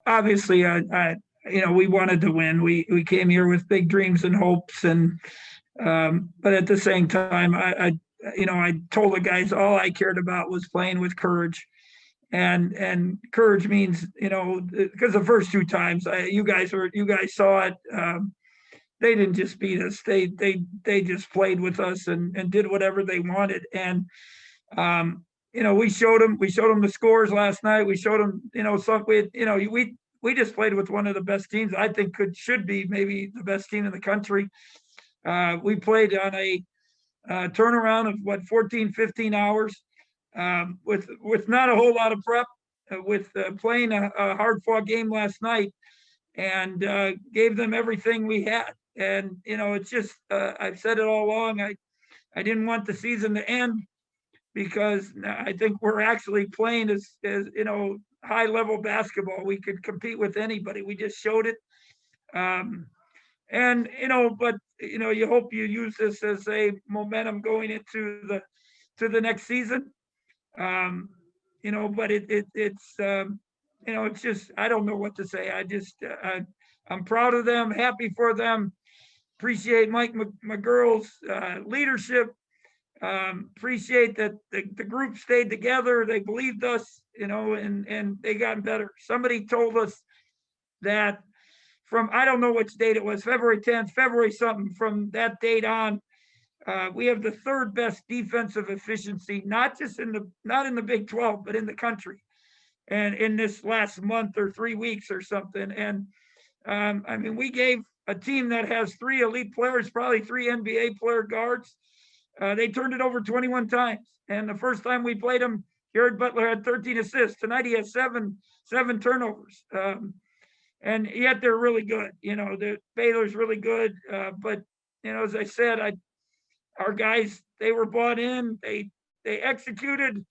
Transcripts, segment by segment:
obviously, we wanted to win. We came here with big dreams and hopes, and but at the same time, I told the guys all I cared about was playing with courage, and courage means, because the first two times you guys saw it. They didn't just beat us; they just played with us and did whatever they wanted, and we showed them the scores last night. We showed them, some we just played with one of the best teams. I think should be maybe the best team in the country. We played on a turnaround of 14, 15 hours, with not a whole lot of prep, with playing a hard fought game last night, and gave them everything we had. And it's just, I've said it all along. I didn't want the season to end, because I think we're actually playing as high level basketball. We could compete with anybody. We just showed it. And but you hope you use this as a momentum going into the next season. But it's just, I don't know what to say. I'm proud of them, happy for them. Appreciate Mike McGurl's leadership. Appreciate that the group stayed together. They believed us, and they got better. Somebody told us that from, I don't know which date it was, February 10th, February something, from that date on, we have the third best defensive efficiency, not in the Big 12, but in the country. And in this last month or 3 weeks or something. And we gave a team that has three elite players, probably three NBA player guards. They turned it over 21 times. And the first time we played him, Jared Butler had 13 assists. Tonight he has seven turnovers. And yet they're really good. The Baylor's really good. But as I said, our guys, they were bought in. They executed.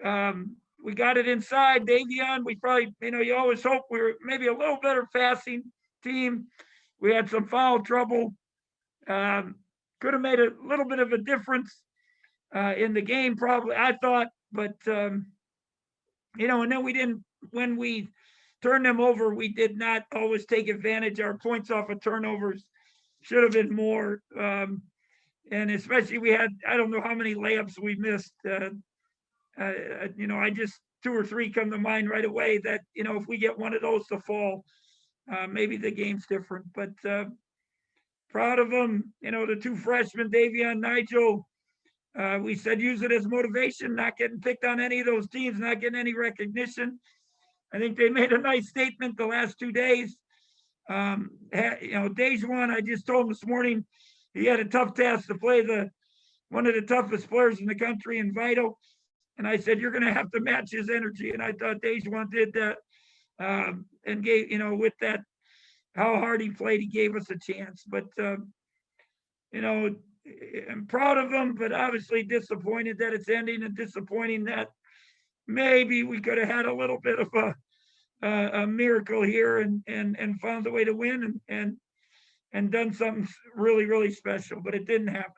We got it inside. Davion, we probably, you always hope we were maybe a little better passing team. We had some foul trouble. Could have made a little bit of a difference in the game, probably, I thought. But, and then we didn't, when we turned them over, we did not always take advantage. Our points off of turnovers should have been more. And especially we had, I don't know how many layups we missed. I just, two or three come to mind right away that, if we get one of those to fall, maybe the game's different. But proud of them. The two freshmen, Davion, Nigel, we said use it as motivation, not getting picked on any of those teams, not getting any recognition. I think they made a nice statement the last 2 days. Dejuan, I just told him this morning, he had a tough task to play one of the toughest players in the country in Vital. And I said, you're going to have to match his energy. And I thought Dejuan did that, and gave, with that, how hard he played, he gave us a chance. But, I'm proud of him, but obviously disappointed that it's ending, and disappointing that maybe we could have had a little bit of a miracle here and found a way to win and done something really, really special, but it didn't happen.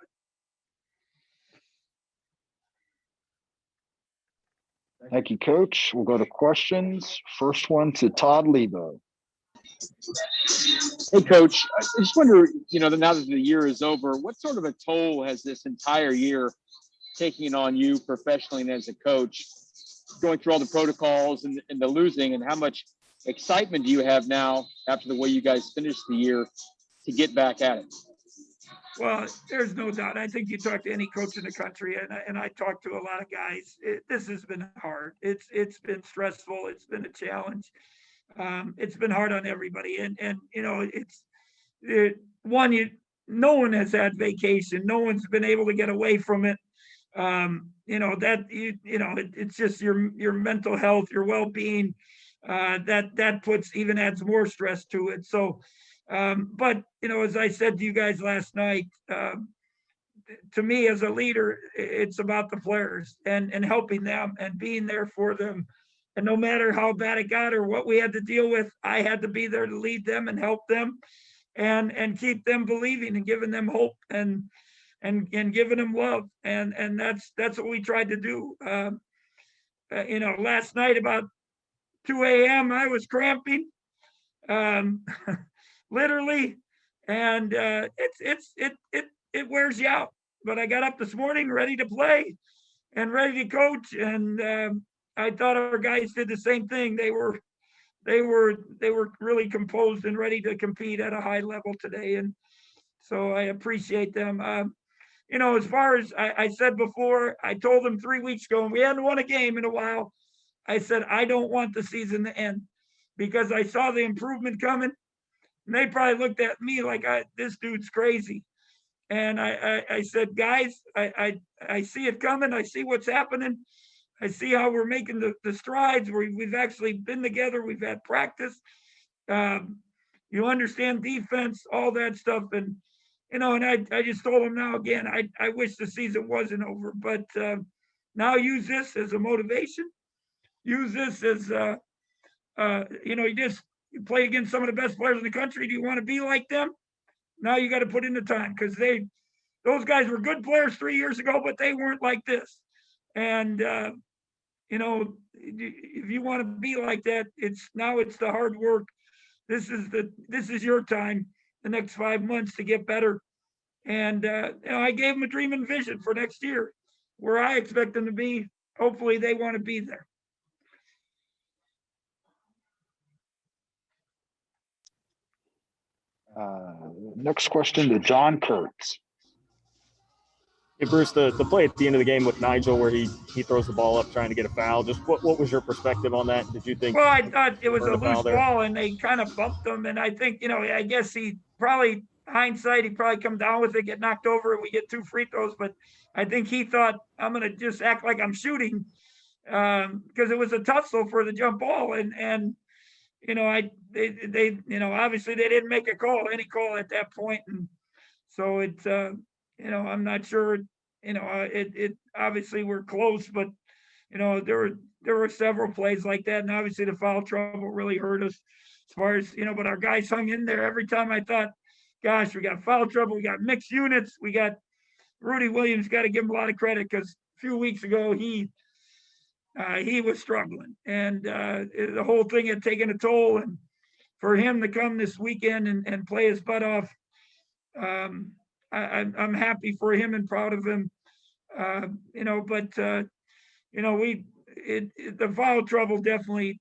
Thank you, Coach. We'll go to questions. First one to Todd Lebo. Hey, Coach. I just wonder, now that the year is over, what sort of a toll has this entire year taken on you professionally and as a coach, going through all the protocols and the losing, and how much excitement do you have now after the way you guys finished the year to get back at it? Well, there's no doubt. I think you talk to any coach in the country, and I talk to a lot of guys. This has been hard. It's been stressful. It's been a challenge. It's been hard on everybody, and no one has had vacation. No one's been able to get away from it. It's just your mental health, your well-being, that adds more stress to it. So. But, as I said to you guys last night, to me as a leader, it's about the players and helping them and being there for them. And no matter how bad it got or what we had to deal with, I had to be there to lead them and help them and keep them believing and giving them hope and giving them love. And that's what we tried to do. Last night about 2 a.m. I was cramping, literally, and it wears you out. But I got up this morning ready to play and ready to coach, and I thought our guys did the same thing. They were really composed and ready to compete at a high level today, and so I appreciate them. As far as I said before, I told them 3 weeks ago, and we hadn't won a game in a while. I said, I don't want the season to end because I saw the improvement coming. And they probably looked at me like, this dude's crazy. And I said, guys, I see it coming. I see what's happening. I see how we're making the strides. We've actually been together. We've had practice. You understand defense, all that stuff. And I just told them now again, I wish the season wasn't over, but now use this as a motivation. Use this as, you play against some of the best players in the country. Do you want to be like them? Now you got to put in the time because those guys were good players 3 years ago, but they weren't like this. And, if you want to be like that, it's the hard work. This is your time, the next 5 months to get better. And I gave them a dream and vision for next year, where I expect them to be. Hopefully, they want to be there. Next question to John Kurtz. Hey, Bruce, the play at the end of the game with Nigel where he throws the ball up trying to get a foul, just what was your perspective on that? Did you think? Well, I thought it was a loose ball and they kind of bumped him. And I think, I guess hindsight, he probably come down with it, get knocked over, and we get 2 free throws. But I think he thought, I'm going to just act like I'm shooting because it was a tussle for the jump ball. And obviously they didn't make any call at that point. And so it's, I'm not sure, it obviously we're close, but, there were several plays like that. And obviously the foul trouble really hurt us as far as, but our guys hung in there every time. I thought, gosh, we got foul trouble. We got mixed units. We got Rudy Williams, got to give him a lot of credit because a few weeks ago, he was struggling and the whole thing had taken a toll. And for him to come this weekend and play his butt off, I'm happy for him and proud of him. The foul trouble definitely,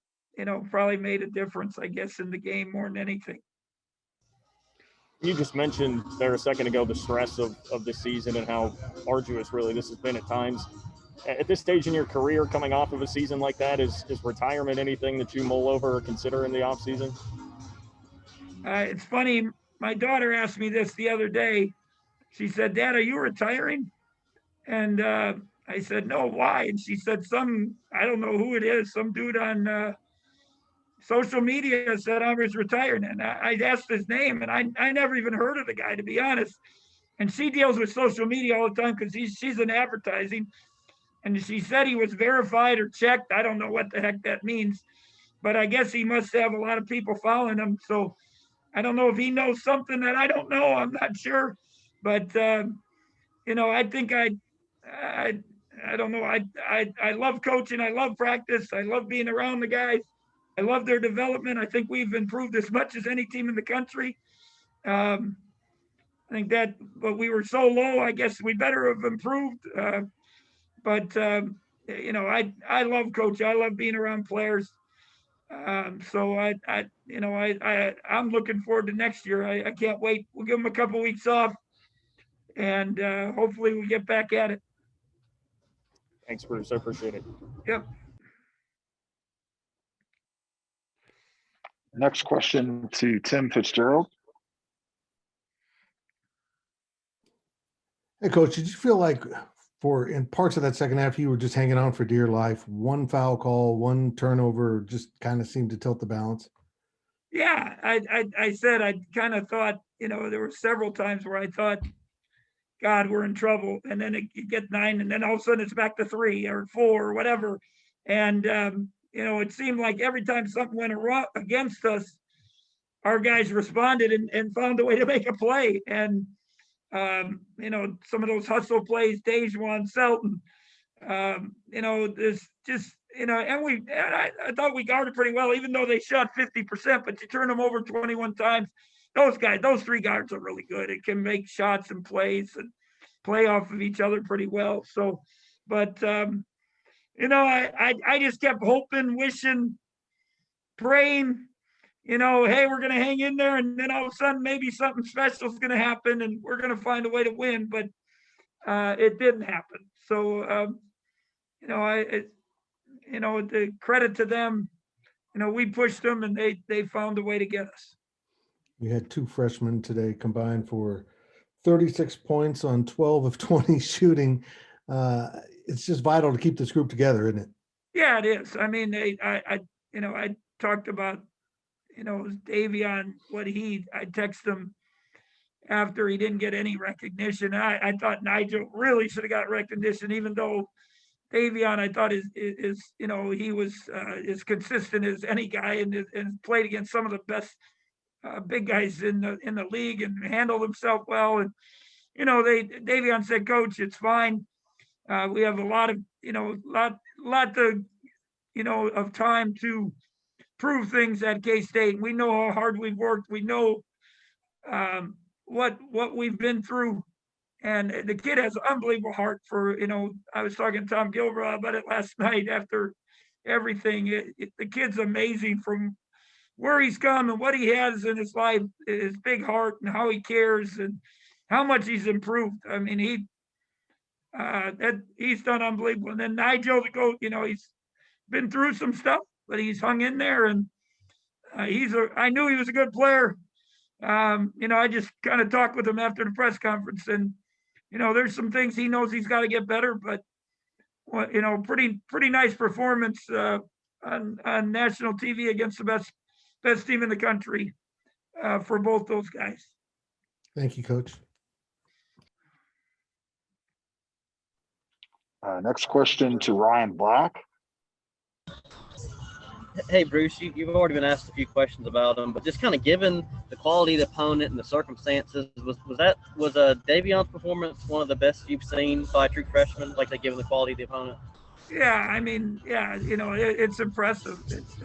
probably made a difference, I guess, in the game more than anything. You just mentioned there a second ago the stress of the season and how arduous really this has been at times. At this stage in your career, coming off of a season like that, is retirement anything that you mull over or consider in the off season? It's funny. My daughter asked me this the other day. She said, Dad, are you retiring? And I said, no, why? And she said, I don't know who it is, some dude on social media said I was retiring. And I asked his name, and I never even heard of the guy, to be honest. And she deals with social media all the time because she's in advertising. And she said he was verified or checked. I don't know what the heck that means, but I guess he must have a lot of people following him. So I don't know if he knows something that I don't know. I'm not sure, but I think I don't know. I love coaching. I love practice. I love being around the guys. I love their development. I think we've improved as much as any team in the country. I think but we were so low. I guess we better have improved. But I love coaching. I love being around players. So I'm looking forward to next year. I can't wait. We'll give them a couple weeks off, and hopefully we get back at it. Thanks, Bruce. I appreciate it. Yep. Next question to Tim Fitzgerald. Hey, Coach, did you feel like in parts of that second half, you were just hanging on for dear life? One foul call, one turnover just kind of seemed to tilt the balance. Yeah, I said I kind of thought, there were several times where I thought, God, we're in trouble. And then you get 9, and then all of a sudden it's back to 3 or 4 or whatever. And, it seemed like every time something went against us, our guys responded and found a way to make a play. And, some of those hustle plays, Dejuan, Selton, and I thought we guarded pretty well, even though they shot 50%, but you turn them over 21 times. Those three guards are really good. It can make shots and plays and play off of each other pretty well. So, but, I just kept hoping, wishing, praying, hey, we're going to hang in there. And then all of a sudden, maybe something special is going to happen and we're going to find a way to win. But it didn't happen. So, the credit to them, we pushed them and they found a way to get us. We had two freshmen today combined for 36 points on 12 of 20 shooting. It's just vital to keep this group together, isn't it? Yeah, it is. I mean, I talked about, Davion, I texted him after he didn't get any recognition. I thought Nigel really should have got recognition, even though Davion, I thought is he was as consistent as any guy and played against some of the best big guys in the league and handled himself well. And Davion said, "Coach, it's fine. We have a lot of of time to prove things at K-State. We know how hard we've worked. We know what we've been through." And the kid has an unbelievable heart for, I was talking to Tom Gilbert about it last night after everything. The kid's amazing from where he's come and what he has in his life, his big heart and how he cares and how much he's improved. I mean, he's done unbelievable. And then Nigel to go, he's been through some stuff, but he's hung in there and I knew he was a good player. I just kind of talked with him after the press conference and, there's some things he knows he's got to get better, but pretty nice performance on national TV against the best team in the country for both those guys. Thank you, Coach. Next question to Ryan Black. Hey, Bruce, you've already been asked a few questions about him, but just kind of given the quality of the opponent and the circumstances, was Davion's performance one of the best you've seen by a true freshman, like they given the quality of the opponent? Yeah, I mean, yeah, it's impressive. It's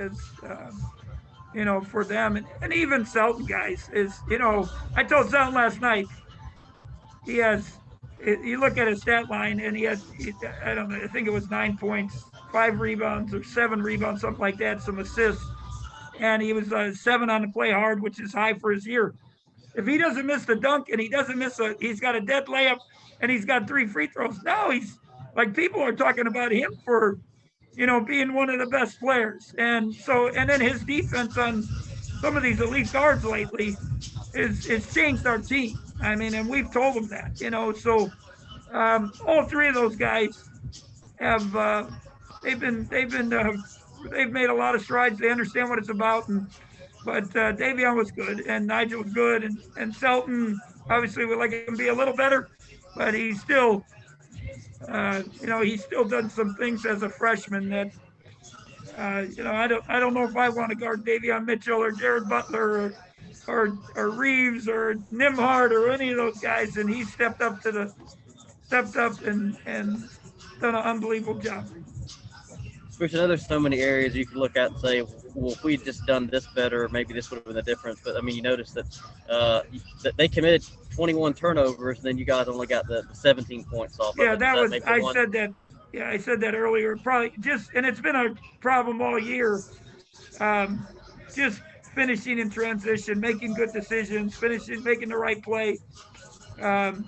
for them and even Selton guys is, I told Selton last night, you look at his stat line and he had, I don't know, I think it was 9 points, 5 rebounds or 7 rebounds, something like that, some assists. And he was 7 on the play hard, which is high for his year. If he doesn't miss the dunk and he doesn't miss he's got a dead layup and he's got 3 free throws. Now he's like, people are talking about him for, being one of the best players. And then his defense on some of these elite guards lately it's changed our team. I mean, and we've told them that, so all 3 of those guys have, they've made a lot of strides. They understand what it's about. But Davion was good and Nigel was good and Selton obviously would like him to be a little better, but he's still, he's still done some things as a freshman that, I don't know if I want to guard Davion Mitchell or Jared Butler or Reeves or Nimhard or any of those guys. And he stepped up and done an unbelievable job. Bruce, I know there's so many areas you could look at and say, well, if we'd just done this better, maybe this would have been the difference. But I mean, you notice that they committed 21 turnovers, and then you guys only got the 17 points off. Yeah, I said that. Yeah, I said that earlier. Probably and it's been a problem all year. Just finishing in transition, making good decisions, making the right play. That's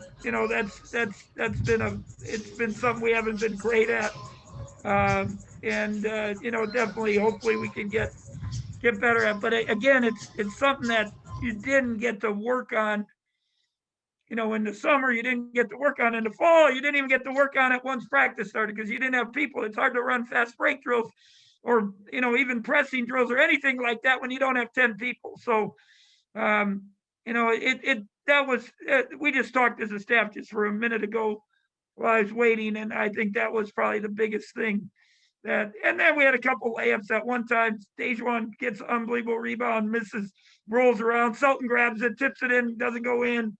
been something we haven't been great at. Definitely, hopefully we can get better at. But again, it's something that you didn't get to work on. In the summer, you didn't get to work on. In the fall, you didn't even get to work on it once practice started because you didn't have people. It's hard to run fast break drills or, even pressing drills or anything like that when you don't have 10 people. So, we just talked as a staff just for a minute ago while I was waiting. And I think that was probably the biggest thing. And then we had a couple layups at one time. Dejuan gets an unbelievable rebound, misses, rolls around. Selton grabs it, tips it in, doesn't go in.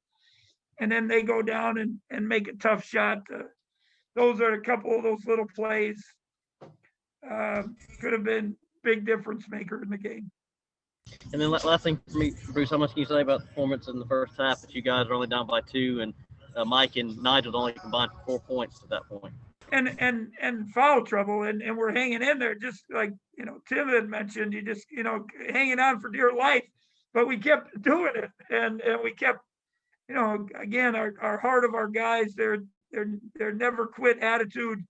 And then they go down and make a tough shot. Those are a couple of those little plays. could have been big difference maker in the game. And then last thing for me, Bruce, how much can you say about the performance in the first half that you guys are only down by 2 and Mike and Nigel only combined for 4 points at that point? And foul trouble, and we're hanging in there, just like, Tim had mentioned, you just, hanging on for dear life, but we kept doing it, and we kept, again, our heart of our guys, their never quit attitude.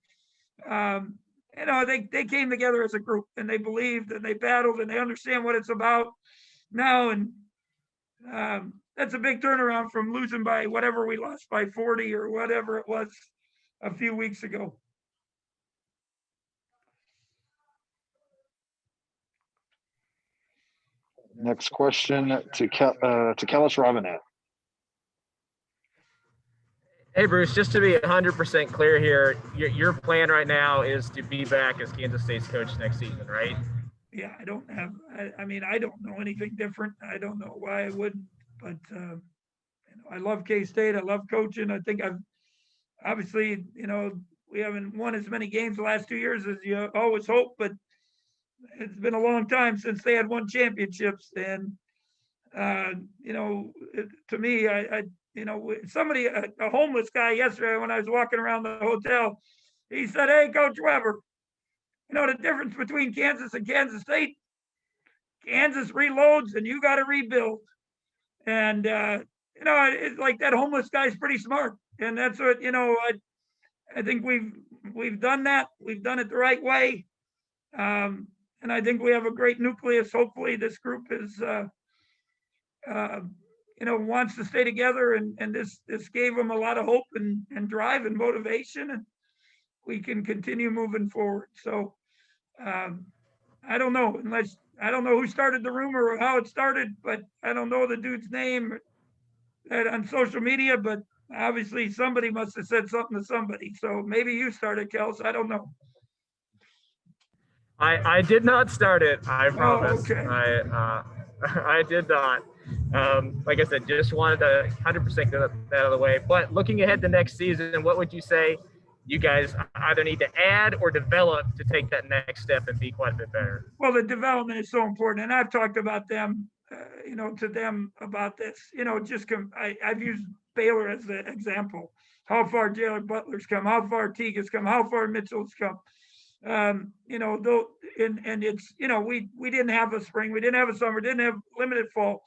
They came together as a group, and they believed, and they battled, and they understand what it's about now. And that's a big turnaround from losing by whatever we lost by 40 or whatever it was a few weeks ago. Next question to Kellis Robinette. Hey, Bruce, just to be 100% clear here, your plan right now is to be back as Kansas State's coach next season, right? Yeah, I don't know anything different. I don't know why I wouldn't, but I love K-State. I love coaching. I think obviously, we haven't won as many games the last 2 years as you always hope, but it's been a long time since they had won championships. And, to me, somebody, a homeless guy yesterday when I was walking around the hotel, he said, "Hey, Coach Weber, the difference between Kansas and Kansas State, Kansas reloads and you got to rebuild." And, it's like that homeless guy's pretty smart. And that's what, I think we've done that. We've done it the right way. And I think we have a great nucleus. Hopefully this group is, wants to stay together, and this gave them a lot of hope and drive and motivation, and we can continue moving forward. So I don't know, I don't know who started the rumor or how it started, but I don't know the dude's name on social media, but obviously somebody must have said something to somebody. So maybe you started, Kels. I don't know. I did not start it. I promise. Oh, okay. I did not. Like I said, just wanted to 100% get that out of the way. But looking ahead to next season, what would you say you guys either need to add or develop to take that next step and be quite a bit better? Well, the development is so important, and I've talked about them, to them about this. I've used Baylor as the example. How far Jalen Butler's come, how far Teague has come, how far Mitchell's come. Though, and it's, we didn't have a spring, we didn't have a summer, didn't have limited fall.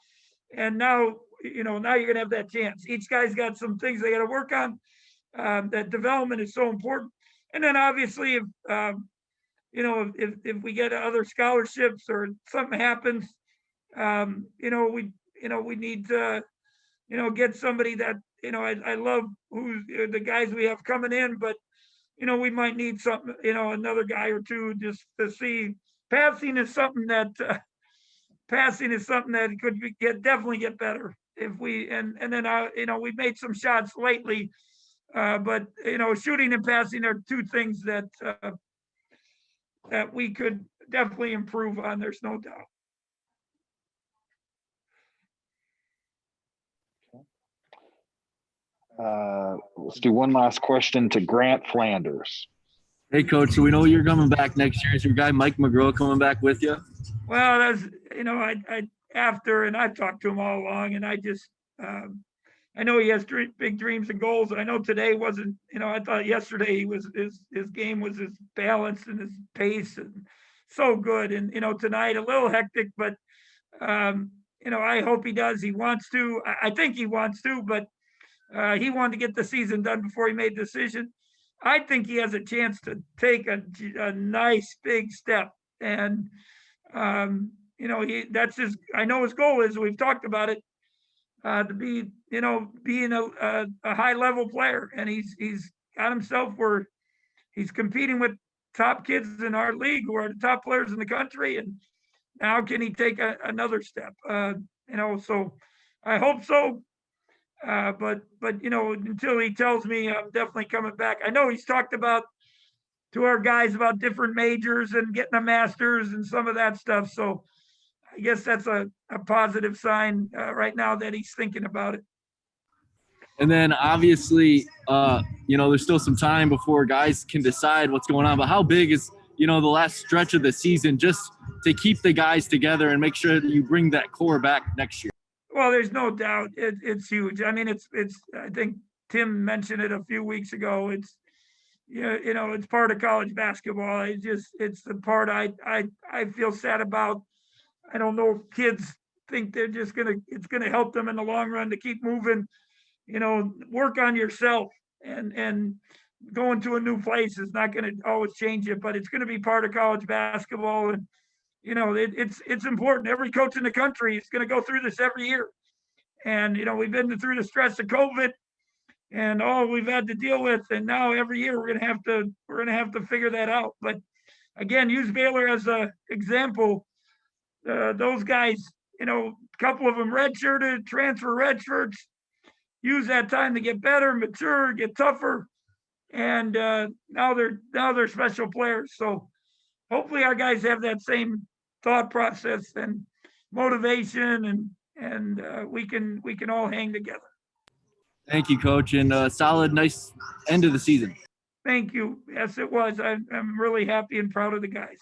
And now, now you're going to have that chance. Each guy's got some things they got to work on. That development is so important. And then obviously, if we get other scholarships or something happens, we need to, get somebody that, I love who's the guys we have coming in, but we might need something, another guy or two just to see. Passing is something that could definitely get better if we, and then, we've made some shots lately, but, shooting and passing are two things that we could definitely improve on. There's no doubt. Let's do one last question to Grant Flanders. Hey, Coach, so we know you're coming back next year. Is your guy Mike McGraw coming back with you? Well, that's, after, and I've talked to him all along, and I just, I know he has big dreams and goals. And I know today wasn't, I thought yesterday his game was his balance and his pace and so good. And, tonight a little hectic, but, I hope he does. He wants to, I think he wants to, but he wanted to get the season done before he made the decision. I think he has a chance to take a nice big step. And, that's I know his goal is, we've talked about it, to be, being a high level player. And he's got himself where he's competing with top kids in our league who are the top players in the country. And now can he take another step? So I hope so. But until he tells me, I'm definitely coming back. I know he's talked to our guys about different majors and getting a master's and some of that stuff. So I guess that's a positive sign right now that he's thinking about it. And then obviously, there's still some time before guys can decide what's going on. But how big is the last stretch of the season, just to keep the guys together and make sure that you bring that core back next year? Well, there's no doubt it's huge. I mean, it's I think Tim mentioned it a few weeks ago. It's it's part of college basketball. It's the part I feel sad about. I don't know if kids think it's gonna help them in the long run to keep moving. Work on yourself, and going to a new place is not going to always change it, but it's going to be part of college basketball. And it's important. Every coach in the country is going to go through this every year. And, we've been through the stress of COVID and all we've had to deal with. And now every year we're going to have to figure that out. But again, use Baylor as an example. Those guys, a couple of them redshirted, transfer redshirts, use that time to get better, mature, get tougher. And now they're special players. So hopefully our guys have that same thought process and motivation, and we can all hang together. Thank you, Coach, and solid, nice end of the season. Thank you. Yes, it was. I'm really happy and proud of the guys.